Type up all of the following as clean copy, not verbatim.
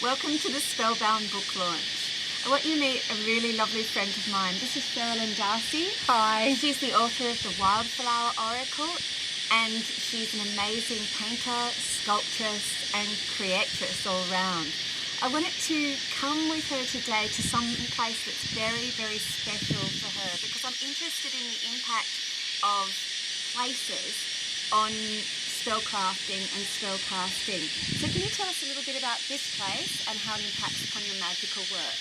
Welcome to the Spellbound book launch. I want you to meet a really lovely friend of mine. This is Cheralyn Darcey. Hi. She's the author of the Wildflower Oracle, and she's an amazing painter, sculptress and creatress all round. I wanted to come with her today to some place that's very, very special for her because I'm interested in the impact of places on spellcrafting and spellcasting. So can you tell us a little bit about this place and how it impacts upon your magical work?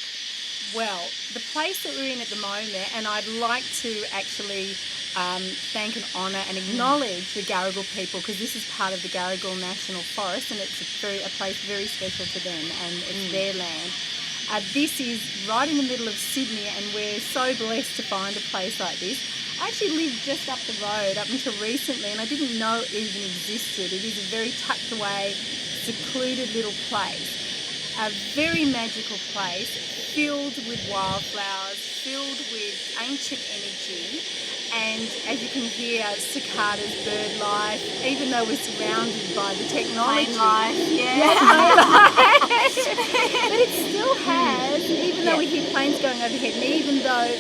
Well, the place that we're in at the moment, and I'd like to actually thank and honour and acknowledge the Garigal people because this is part of the Garigal National Forest and it's a place very special to them and it's their land. This is right in the middle of Sydney and we're so blessed to find a place like this. I actually lived just up the road up until recently and I didn't know it even existed. It is a very tucked away, secluded little place. A very magical place filled with wildflowers, filled with ancient energy, and as you can hear, cicadas, bird life, even though we're surrounded by the technology. Plane life, But it still has, even though we hear planes going overhead, and even though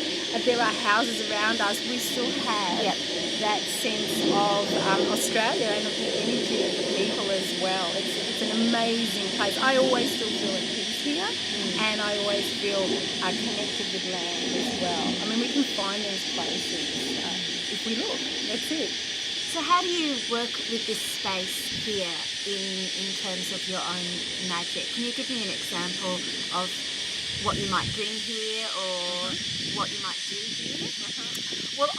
there are houses around us, we still have that sense of Australia and of the energy of the people as well. It's an amazing place. I always still feel at peace here, and I always feel connected with land as well. I mean, we can find these places if we look. That's it. So how do you work with this space here in terms of your own magic? Can you give me an example of what you might bring here or what you might do here? Well,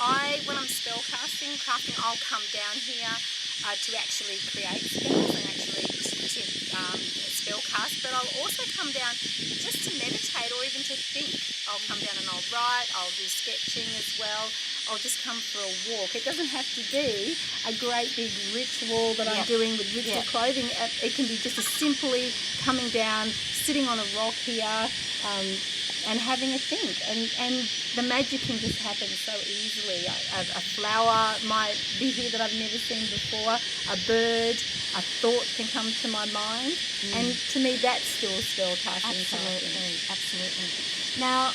when I'm spellcasting, crafting, I'll come down here to actually create spells and actually to spellcast, but I'll also come down just to meditate or even to think. I'll come down and I'll write, I'll do sketching as well. I'll just come for a walk. It doesn't have to be a great big ritual that I'm doing with ritual clothing. It can be just as simply coming down, sitting on a rock here, and having a think. And the magic can just happen so easily. A flower might be here that I've never seen before. A bird, a thought can come to my mind. And to me, that's still spellcasting. Absolutely. Now,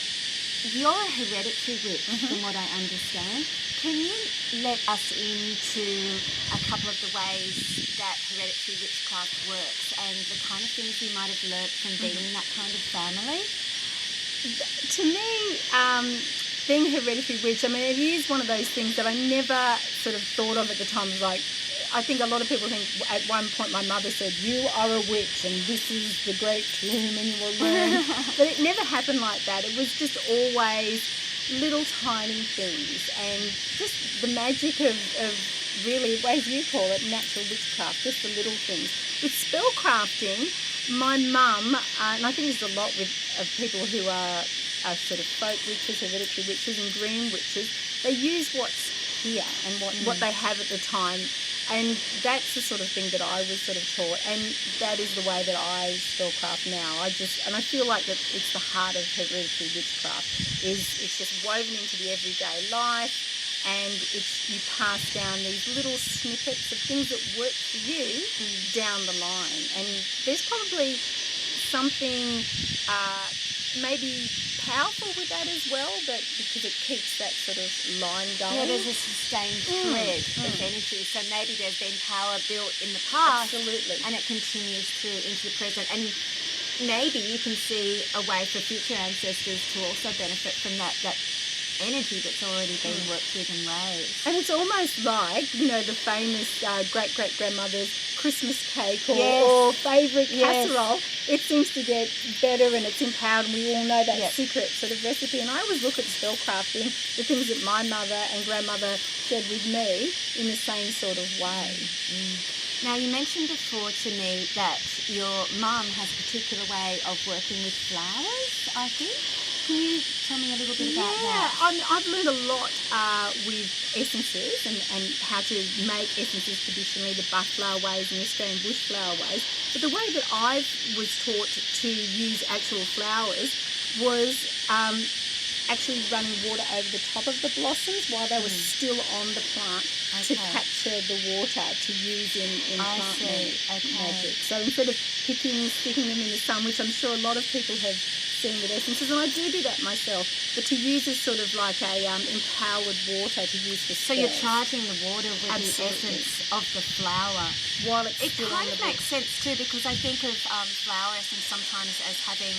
you're a hereditary witch, from what I understand. Can you let us into a couple of the ways that hereditary witchcraft works and the kind of things you might have learnt from being in that kind of family? To me, being a hereditary witch, I mean, it is one of those things that I never sort of thought of at the time. Like, I think a lot of people think at one point my mother said, you are a witch and this is the great tomb and you will learn. But it never happened like that. It was just always little tiny things and just the magic of really, as you call it, natural witchcraft, just the little things. With spellcrafting, my mum, and I think there's a lot of people who are sort of folk witches, hereditary witches and green witches, they use what's here and what they have at the time. And that's the sort of thing that I was sort of taught, and that is the way that I spellcraft now. And I feel like that it's the heart of hereditary witchcraft. It's just woven into the everyday life, and you pass down these little snippets of things that work for you down the line. And there's probably something maybe powerful with that as well, but because it keeps that sort of line going. Yeah, there's a sustained thread of energy. So maybe there's been power built in the past, and it continues through into the present. And maybe you can see a way for future ancestors to also benefit from that energy that's already been worked with and raised. And it's almost like, the famous great-great-grandmother's Christmas cake or favourite casserole. It seems to get better and it's empowered, and we all know that secret sort of recipe. And I always look at spellcrafting, the things that my mother and grandmother shared with me, in the same sort of way. Now, you mentioned before to me that your mum has a particular way of working with flowers, I think. Can you tell me a little bit about that? I've learned a lot with essences and how to make essences traditionally, the bufflower ways and the Australian bushflower ways. But the way that I was taught to use actual flowers was actually running water over the top of the blossoms while they were still on the plant to capture the water to use in plant magic. So instead of sticking them in the sun, which I'm sure a lot of people have seen with essences, and I do that myself, but to use as sort of like a empowered water to use for spells. So you're charging the water with the essence of the flower. While it's it kind of makes sense too, because I think of flower essence sometimes as having,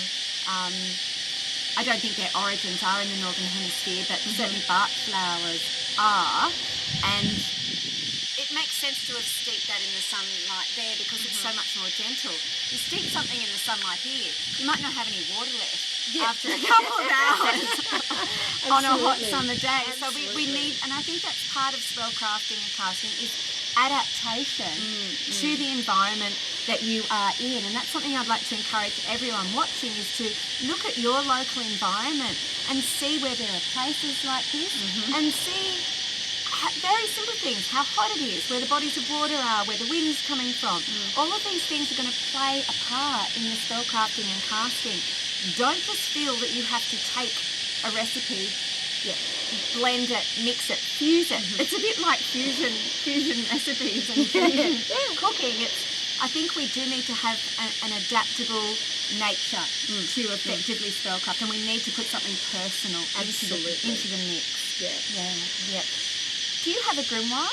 I don't think their origins are in the Northern Hemisphere, but certainly bark flowers are, and it makes sense to have steeped that in the sunlight there because it's so much more gentle. You steep something in the sunlight here, you might not have any water left after a couple of hours on a hot summer day. So we need, and I think that's part of spellcrafting and casting, is adaptation to the environment that you are in. And that's something I'd like to encourage everyone watching, is to look at your local environment and see where there are places like this and see very simple things, how hot it is, where the bodies of water are, where the wind's coming from. All of these things are going to play a part in your spellcrafting and casting. Don't just feel that you have to take a recipe, blend it, mix it, fuse it. It's a bit like fusion recipes and fusion cooking. I think we do need to have an adaptable nature to effectively spellcraft, and we need to put something personal into the mix. Yeah. Do you have a grimoire?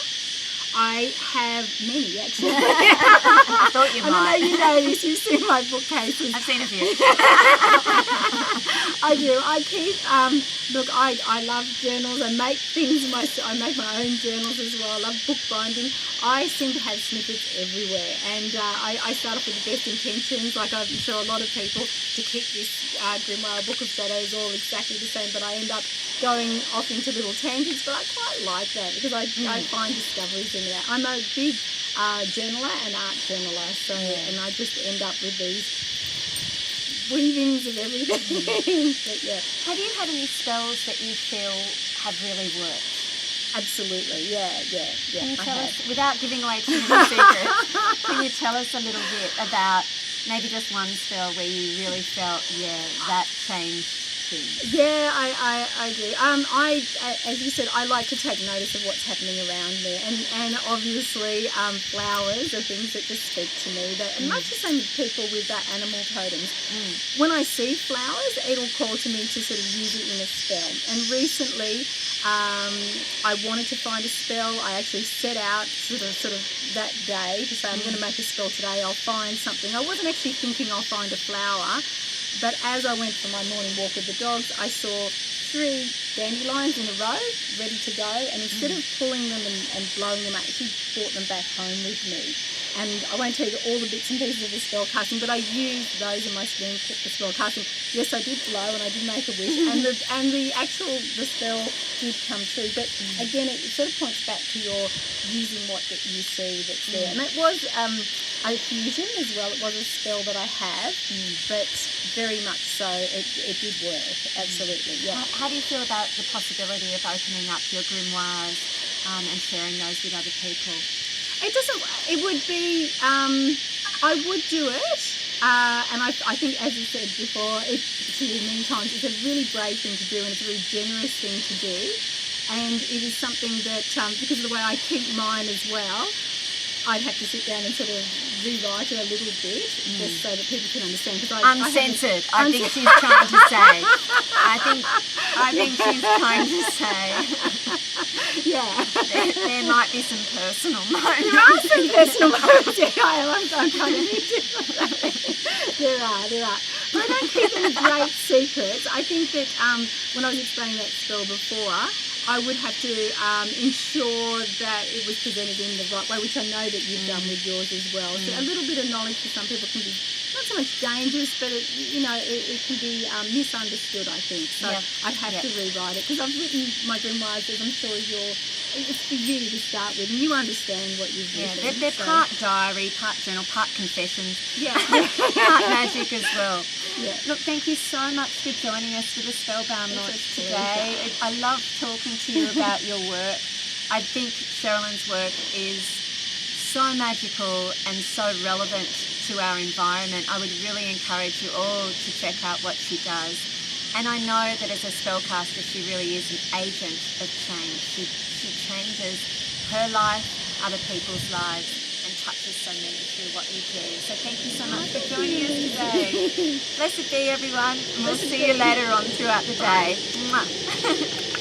I have many, actually. I thought you might. I know you know this. You've seen my bookcases. I've seen a few. I do. I keep, look, I love journals. I make things myself. I make my own journals as well. I love bookbinding. I seem to have snippets everywhere. And I start off with the best intentions, like I'm sure a lot of people, to keep this grimoire, Book of Shadows, all exactly the same. But I end up going off into little tangents. But I quite like that because I find discoveries in there. I'm a big journaler and art journaler. So, and I just end up with these weavings of everything. But have you had any spells that you feel have really worked? Absolutely, yeah. Can you tell us, without giving away too many secrets, can you tell us a little bit about maybe just one spell where you really felt, that changed things? Yeah, I do. As you said, I like to take notice of what's happening around me, and obviously flowers are things that just speak to me. That much the same with people with animal totems. When I see flowers, it'll call to me to sort of use it in a spell. And recently, I wanted to find a spell. I actually set out sort of that day to say I'm going to make a spell today. I'll find something. I wasn't actually thinking I'll find a flower. But as I went for my morning walk with the dogs, I saw 3 dandelions in a row, ready to go. And instead of pulling them and blowing them, I actually brought them back home with me. And I won't tell you all the bits and pieces of the spell casting, but I used those in my spell casting. Yes, I did blow and I did make a wish, and the spell did come true. But again, it sort of points back to your using what that you see that's there. And that was a fusion as well. It was a spell that I have, but very much so it did work. Absolutely, yeah. How do you feel about the possibility of opening up your grimoires and sharing those with other people? It would be, I would do it, and I think, as you said before, to you many times, it's a really brave thing to do, and it's a really generous thing to do, and it is something that, because of the way I keep mine as well, I'd have to sit down and sort of rewrite it a little bit, just so that people can understand. Uncensored, I think she's trying to say. I think she's trying to say. Yeah. There might be some personal moments. There are some personal moments. I'm trying to be different. There are. But I don't keep any great secrets. I think that when I was explaining that spell before, I would have to ensure that it was presented in the right way, which I know that you've done with yours as well. So a little bit of knowledge for some people can be not so much dangerous, but it can be misunderstood, I think. So I'd have to rewrite it, because I've written my grimoires, as I'm sure it's for you to start with, and you understand what you've written. They're part diary, part journal, part confessions, part magic as well. Yeah. Look, thank you so much for joining us for the Spellbound launch today. I love talking to you about your work. I think Cheralyn's work is so magical and so relevant to our environment. I would really encourage you all to check out what she does. And I know that as a spellcaster, she really is an agent of change. She changes her life, other people's lives, and touches so many through what you do. So thank you so much for joining us today. Blessed be everyone, and we'll see you later on throughout the day. Mwah.